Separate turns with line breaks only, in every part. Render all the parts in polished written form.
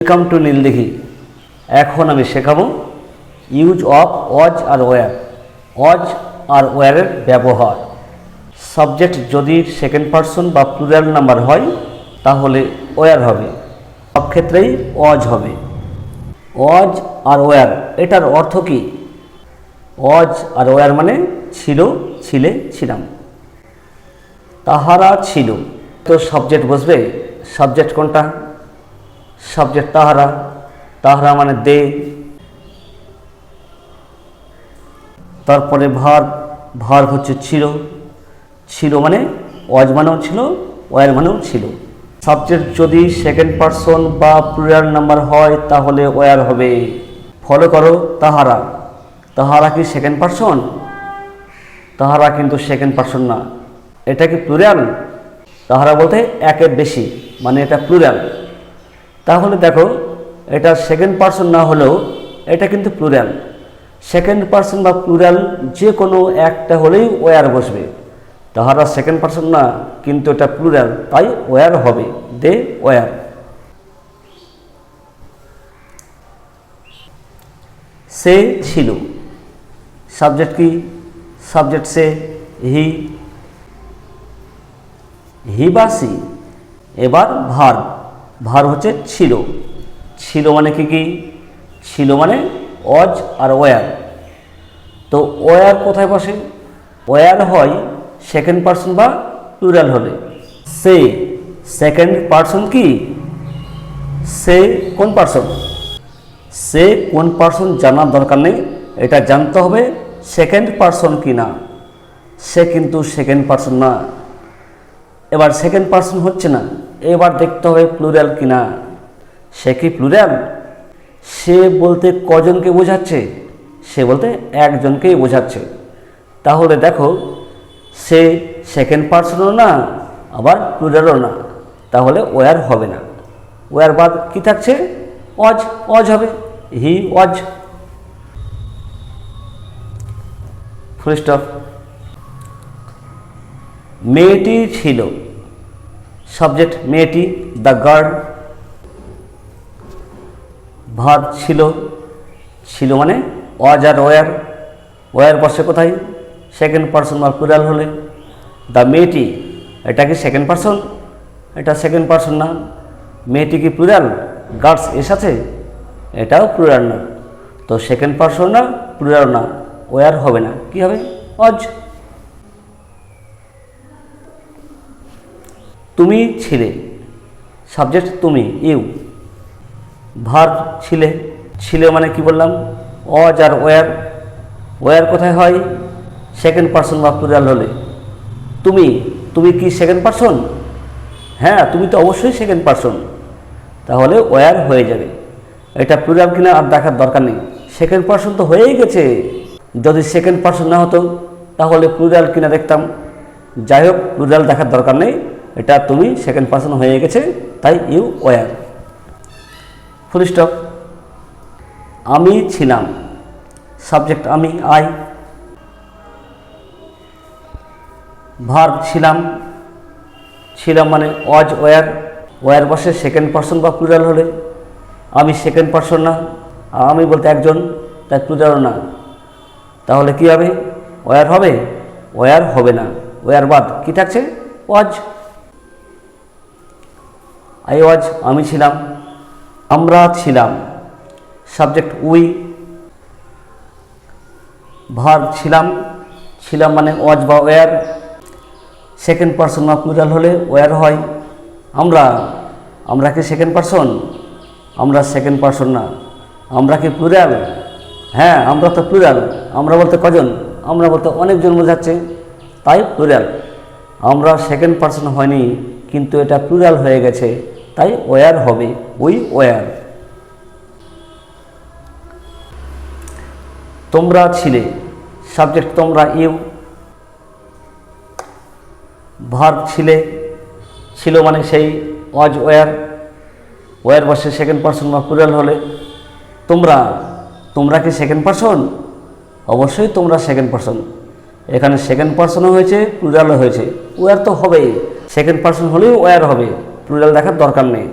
Welcome to Nildighi. এখন আমি শেখাবো ইউজ অফ ওয়াজ আর ওয়্যার। ওয়াজ আর ওয়্যারের ব্যবহার। সাবজেক্ট যদি সেকেন্ড পারসন বা প্লুরাল নাম্বার হয় তাহলে ওয়্যার হবে, সব ক্ষেত্রেই ওয়াজ হবে। ওয়াজ আর ওয়্যার এটার অর্থ কী? ওয়াজ আর ওয়্যার মানে ছিল, ছিলে, ছিলাম। তাহারা ছিল, তো সাবজেক্ট বসবে। সাবজেক্ট কোনটা? সাবজেক্ট তাহারা। তাহারা মানে দে। তারপরে ভার। ভার হচ্ছে ছিল। ছিল মানে ওয়াজ মানেও ছিল, ওয়্যার মানেও ছিল। সাবজেক্ট যদি সেকেন্ড পারসন বা প্লুরাল নাম্বার হয় তাহলে ওয়্যার হবে। ফলো করো। তাহারা। তাহারা কি সেকেন্ড পারসন? তাহারা কিন্তু সেকেন্ড পারসন না। এটা কি প্লুরাল? তাহারা বলতে একের বেশি, মানে এটা প্লুরাল। তাহলে দেখো, এটা সেকেন্ড পারসন না হলেও এটা কিন্তু প্লুরাল। সেকেন্ড পারসন বা প্লুরাল যে কোনো একটা হলেই ওয়্যার বসবে। তাহারা সেকেন্ড পারসন না, কিন্তু এটা প্লুরাল, তাই ওয়্যার হবে। They were. সে ছিল। সাবজেক্ট কি? সাবজেক্ট সে। হি। হি বা সি। এবার ভার। ভার হচ্ছে ছিল। ছিল মানে কি কি? ছিল মানে ওয়াজ আর ওয়্যার। তো ওয়্যার কোথায় বসে? ওয়্যার হয় সেকেন্ড পারসন বা প্লুরাল হলে। সে সেকেন্ড পারসন কি? সে কোন পারসন? সে কোন পারসন জানার দরকার নেই, এটা জানতে হবে সেকেন্ড পারসন কি না। সে কিন্তু সেকেন্ড পারসন না। এবার সেকেন্ড পারসন হচ্ছে না, এবার দেখতে হবে প্লুরাল কি না। সে কি প্লুরাল? সে বলতে কজনকে বোঝাচ্ছে? সে বলতে একজনকেই বোঝাচ্ছে। তাহলে দেখো, সে সেকেন্ড পারসনও না, আবার প্লুরালও না, তাহলে ওয়্যার হবে না। ওয়্যার বাদ কি থাকছে? ওয়াজ। ওয়াজ হবে। He was. Full stop. মেয়েটি ছিল। সাবজেক্ট মেয়েটি, দ্য গার্ল। ভার্ব ছিল। ছিল মানে ওয়াজ আর ওয়্যার। ওয়্যার বসে কোথায়? সেকেন্ড পারসন বা প্লুরাল হলে। দ্য মেয়েটি, এটা কি সেকেন্ড পারসন? এটা সেকেন্ড পারসন না। মেয়েটি কি প্লুরাল? গার্লস এর সাথে? এটাও প্লুরাল না। তো সেকেন্ড পারসন না, প্লুরাল না, ওয়্যার হবে না। কি হবে? ওয়াজ। তুমি ছিলে। সাবজেক্ট তুমি, ইউ। ভার্ব ছিলে। ছিলে মানে কি বললাম? ওয়াজ আর ওয়্যার। ওয়্যার কোথায় হয়? সেকেন্ড পারসন বা প্লুরাল হলে। তুমি, তুমি কি সেকেন্ড পারসন? হ্যাঁ, তুমি তো অবশ্যই সেকেন্ড পারসন, তাহলে ওয়্যার হয়ে যাবে। এটা প্লুরাল কিনা আর দেখার দরকার নেই, সেকেন্ড পারসন তো হয়েই গেছে। যদি সেকেন্ড পারসন না হতো তাহলে প্লুরাল কিনা দেখতাম। যাই হোক, প্লুরাল দেখার দরকার নেই, এটা তুমি সেকেন্ড পারসন হয়ে গেছে, তাই ইউ ওয়্যার। Full stop. আমি ছিলাম। সাবজেক্ট আমি, আই। ভার্ব ছিলাম। ছিলাম মানে ওয়াজ ওয়্যার। ওয়্যার বসে সেকেন্ড পারসন বা প্লুরাল হলে। আমি সেকেন্ড পারসন না, আমি বলতে একজন, তাই প্লুরালও না, তাহলে কি হবে? ওয়্যার হবে? ওয়্যার হবে না। ওয়্যার বাদ কি থাকছে? ওয়াজ। আই ওয়াজ, আমি ছিলাম। আমরা ছিলাম। Subject we. ভার্ব ছিলাম। ছিলাম মানে ওয়াজ বা ওয়্যার। সেকেন্ড পারসন বা প্লুরাল হলে ওয়্যার হয়। আমরা, আমরা কি সেকেন্ড পারসন? আমরা সেকেন্ড পারসন না। আমরা কি প্লুরাল? হ্যাঁ, আমরা তো প্লুরাল। আমরা বলতে কজন? আমরা বলতে অনেকজন বোঝাচ্ছে, তাই প্লুরাল। আমরা সেকেন্ড পারসন হয়নি, কিন্তু এটা প্লুরাল হয়ে গেছে, তাই ওয়্যার হবে। We were. তোমরা ছিলে। সাবজেক্ট তোমরা, ইউ। ভার্ব ছিলে। ছিল মানে সেই ওয়াজ ওয়্যার। ওয়্যার বসে সেকেন্ড পারসন বা প্লুরাল হলে। তোমরা, তোমরা কি সেকেন্ড পারসন? অবশ্যই তোমরা সেকেন্ড পারসন। এখানে সেকেন্ড পারসনও হয়েছে, প্লুরালও হয়েছে, ওয়্যার তো হবেই। সেকেন্ড পারসন হলেও ওয়্যার হবে, প্লুরাল দেখার দরকার নেই।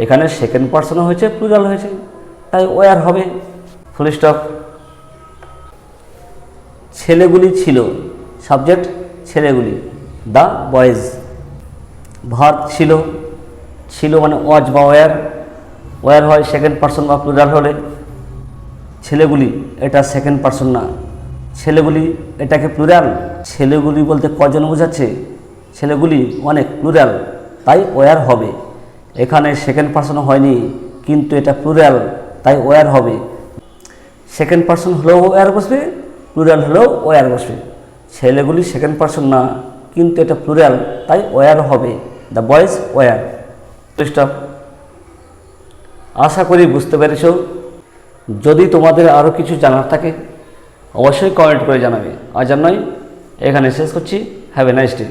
এখানে সেকেন্ড পার্সনও হয়েছে, প্লুরাল হয়েছে, তাই ওয়ার হবে। ফুল স্টপ। ছেলেগুলি ছিল, সাবজেক্ট ছেলেগুলি, দ্য বয়েজ। ভার্ব ছিল, ছিল মানে ওয়াজ বা ওয়ার, ওয়ার হয় সেকেন্ড পার্সন বা প্লুরাল হলে। ছেলেগুলি এটা সেকেন্ড পার্সন না, ছেলেগুলি এটাকে প্লুরাল। ছেলেগুলি বলতে কজন বোঝাচ্ছে? ছেলেগুলি অনেক, প্লুরাল, তাই ওয়ার হবে। এখানে সেকেন্ড পার্সনও হয়নি, কিন্তু এটা প্লুরাল, তাই ওয়ার হবে। সেকেন্ড পার্সন হলেও ওয়ার বসবে, প্লুরাল হলেও ওয়ার বসবে। ছেলেগুলি সেকেন্ড পার্সন না, কিন্তু এটা প্লুরাল, তাই ওয়ার হবে। The boys were. স্টপ। আশা করি বুঝতে পেরেছ। যদি তোমাদের আরও কিছু জানার থাকে অবশ্যই কমেন্ট করে জানাবে। আজ আর নয়, এখানে শেষ করছি। Have a nice day.